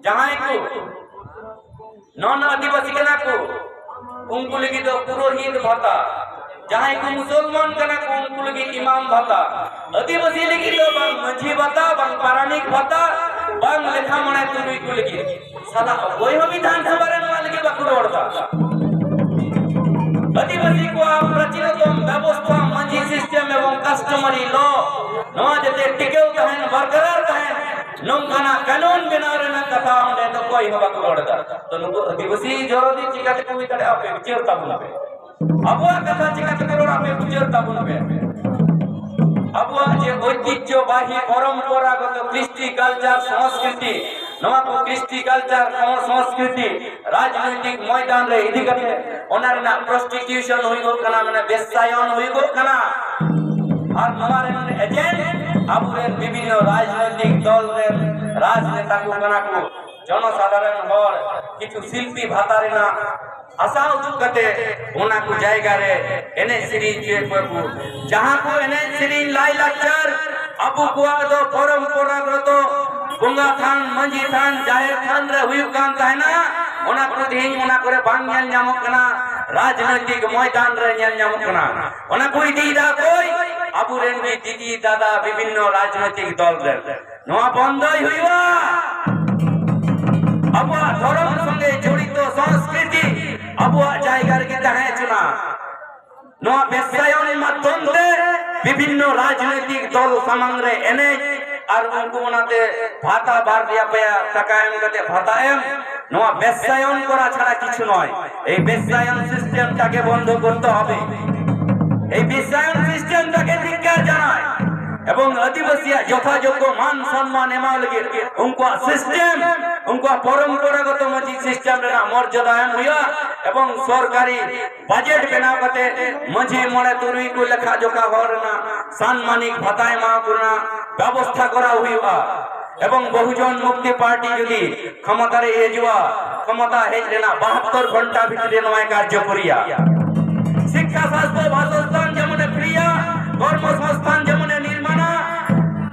जहां को नॉन आदिवासी कना को उनको लगी तो पुरोहित भाता जहां को मुसलमान कना को उनको लगी इमाम भाता आदिवासी लगी तो बंग मंझी भाता बंग पारानिक भाता बंग लेखा मने तुई को लगी साला कोई हम विधानसभा रे नवा लगी बकुरोड़ था आदिवासी को प्रचलित व्यवस्था मंझी सिस्टम एवं कस्टमरी लॉ नवा जते टिकेउ तहन बरकरार तहन नंगना कानून बिनारे ना कथा होने तो कोई हवा को लड़ता तो नुको आदिवासी जरोदी चिकाते कोई तड़े आपे विचरता बुनबे अबुआ कथा चिकाते करोड़ आपे विचरता बुनबे अबुआ जे ঐতিহ্যবাহী परंपरागत कृष्टि कल्चर संस्कृति नवा को कृष्टि कल्चर संस्कृति राजनीतिक मैदान रे इदी कते ओनार ना प्रोस्टिट्यूशन होई गो कना माने बेसायन होई गो कना और हमारे एजेंट आबुरे विभिन्न राजनीतिक दल रे राजनेता को कना को जनसाधारण हर किछु शिल्पी भातारे ना आशा उदुक कते ओना को जायगा रे एने सीरीज जे को जहां को एने सीरीज लाई लाचार अबु को दो परंपरागत बंगा थान मंजी थान जाहिर थान रे हुई कान ताना ओना को दिन ओना करे बांग नेल नामक कना राजनीतिक मैदान रे नेल नामक कना ओना कोई दीदा कोई अबु रेन भी दीदी दादा विभिन्न राजनीतिक दल रे नवा बंदई हुईवा अबुआ धर्म संगे जड़ित संस्कृति अबुआ जायगार के ताहे चुना नवा बेसायन माध्यम से विभिन्न राजनीतिक दल सामंग रे एने और उनको बनाते भाता बार दिया पया टाका एम कते भाता एम नवा बेसायन करा छाड़ा किछु नय এই বেসায়ন সিস্টেমটাকে বন্ধ করতে হবে এই বেসায়ন সিস্টেমটাকে ধিক্কার জানায় এবং আদিবাসী যথাযোগ্য মান সম্মান এমাও লাগে উনকো সিস্টেম उनको परंपरागत मजी सिस्टम रे मर्यादा एम हुआ एवं सरकारी बजट बनाव कते मजी मणे तुरुई को लेखा जोखा होरना सम्मानिक भाताय मा करना व्यवस्था करा हुआ एवं बहुजन मुक्ति पार्टी यदि क्षमता रे एजुआ क्षमता हेज लेना 72 घंटा भितरे नय कार्य करिया शिक्षा शास्त्र वासस्थान जेमने क्रिया कर्म संस्थान जेमने निर्माण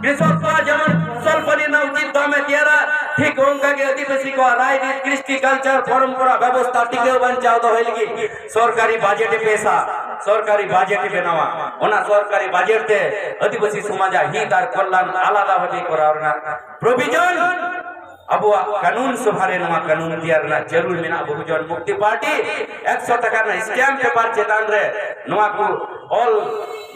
विश्वत्व जेमन सल्पनी न उचित दामे दियारा ठीक होंगे के आदिवासी को राजनीति कृष्टि कल्चर परंपरा व्यवस्था टिके बंचाव तो होलगी सरकारी बजट पैसा सरकारी बजट बनावा ओना सरकारी बजट ते आदिवासी समाज हित और कल्याण आलादा भाबे करावना प्रोविजन अबुआ कानून सभारे नवा कानून दियार ना जरूर मेना बहुजन मुक्ति पार्टी 100 टाका ना स्टैम्प पेपर चेतान रे नवा को ऑल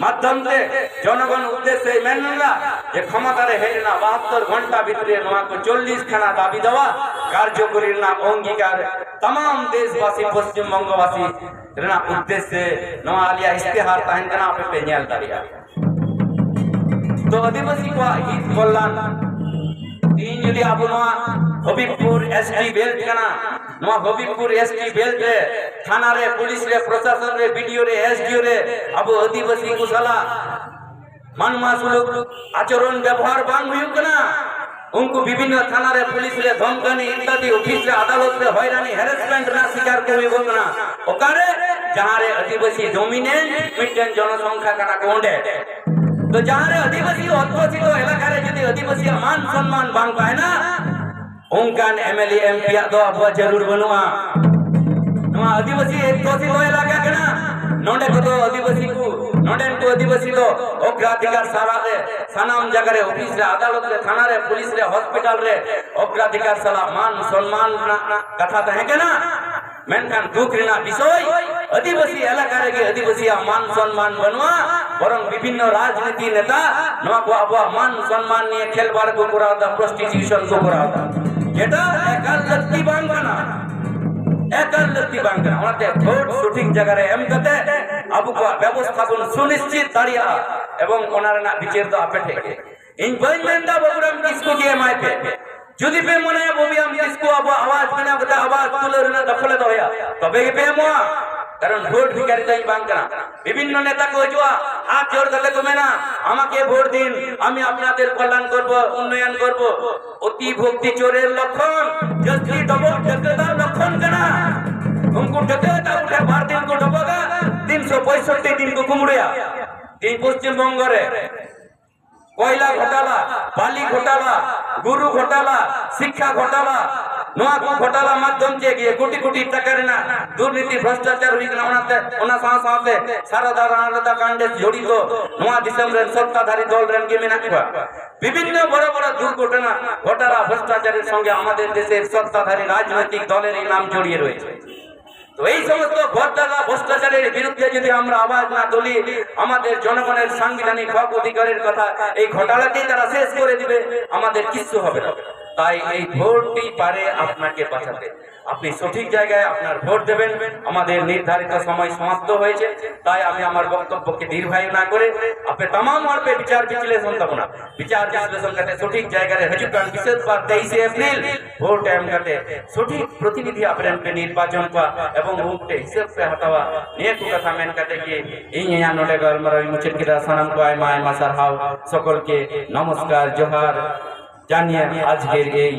माध्यम से जनगण उद्देश्य मेनला जे क्षमता रे हेना 72 घंटा भितरे नवा को 40 खाना दाबी देवा कार्य करिना अंगीकार तमाम देशवासी पश्चिम बंगवासी रेना उद्देश्य नवा आलिया इस्तेहार ताहन कना पे नेल दारिया तो आदिवासी को हित कल्याण तीन यदि अब नवा हबीबपुर एसटी बेल्ट कना नवा हबीबपुर एसटी बेल्ट रे थाना रे पुलिस रे प्रशासन रे बीडीओ रे एसडीओ रे अब आदिवासी कुशला मानवा सुलुक आचरण व्यवहार बांग हुई कना उनको विभिन्न थाना रे पुलिस रे धमकानी इत्यादि ऑफिस रे अदालत रे हैरानी हैरेसमेंट ना शिकार को हुई कना ओकारे जहां रे आदिवासी डोमिनेंट मिटेन जनसंख्या कना कोंडे तो जहां रे आदिवासी अध्वसित इलाका रे यदि आदिवासी मान सम्मान बांग पाए ना उनकान एमएलए एमपी दो अब जरूर बनुआ नवा आदिवासी अध्वसित इलाका कना नोंडे को तो आदिवासी को नोंडे को आदिवासी तो अग्राधिकार सारा रे सनाम जगह रे ऑफिस रे अदालत रे थाना रे पुलिस रे हॉस्पिटल रे अग्राधिकार साला मान सम्मान कथा तहे केना मेनखान दुख रेना विषय आदिवासी इलाका रे आदिवासी मान सम्मान बनवा बरং विभिन्न राजनीति नेता नवा को अब मान सम्मान निये खेलबाड़ को करावता प्रोस्टिट्यूशन को करावता এটা একাল লক্তি বাংকানা একাল লক্তি বাংকানা ওনাতে ভোট সঠিক জায়গায় এম কতে আবু को ব্যবস্থাপন সুনিশ্চিত দাঁড়িয়া এবং ওনার না বিচার তো আপে থেকে ইনভয়েসমেন্ট দা প্রোগ্রাম किसको दिए मायपे যদি पे মনে ববি हम किसको अब आवाज बिना कते आवाज तुले ना दखले दया तबे पे मो कारण ভোট ভিখারি তাই বাংকানা বিভিন্ন নেতা কই জোয়া হাত জোড় করলে তুমি না আমাকে ভোট দিন আমি আপনাদের কল্যাণ করব উন্নয়ন করব অতি ভক্তি চোরের লক্ষণ জস্তি ডবল ঠকেদার লক্ষণ কেনা उनको ঠকেদা উঠে 12 दिन को डबोगा 365 दिन को कुमड़िया এই পশ্চিমবঙ্গ রে কয়লা ঘোটালা বালি ঘোটালা गुरु घोटाला शिक्षा घोटाला नोआ को घोटाला माध्यम जे गिए कोटी कोटी टाका रेना दुर्नीति भ्रष्टाचार हुई ना ओना साथे सारदा राणा कांडे जड़ित नोआ दिसम रे सत्ताधारी दल रेन के मेना को विभिन्न बड़ बड़ दुर्घटना घोटाला भ्रष्टाचारेर संगे आमादेर देशेर सत्ताधारी राजनैतिक दलेर नाम जड़िए रयेछे। तो এই সমস্ত ঘোটালা ভ্রষ্টাচারের বিরুদ্ধে যদি আমরা আওয়াজ না তুলি আমাদের জনগণের সাংবিধানিক হক অধিকারের কথা এই ঘোটালাকেই তারা শেষ করে দিবে, আমাদের কিছু হবে না। তাই এই ভোটটি পারে আপনাকে বাঁচাতে, আপনি সঠিক জায়গায় আপনার ভোট দেবেন। আমাদের নির্ধারিত সময় সমাপ্ত হয়েছে, তাই আমি আমার বক্তব্যকে দীর্ঘায়ু না করে আপনি तमाम और पे विचार विश्लेषण तबना विचार विश्लेषण करते सठिक জায়গায় हजुकान विशेष बार 23 एप्रिल ভোট টাইম करते सठिक प्रतिनिधि आपन पे निर्वाचन का এবং ভোটে হিসাব से हटावा নিয়ে কথা মেন কাটে কি এই ইয়া নলে গলমরা মুচিত কিরা সালাম কয় মায় মাসার হাও সকলকে নমস্কার জোহার জানিয়ে আজকের এই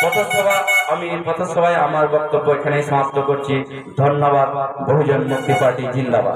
পথসভা আমি পথসভায় আমার বক্তব্য এখানেই সমাপ্ত করছি। ধন্যবাদ। বহুজন মুক্তি পার্টি জিন্দাবাদ।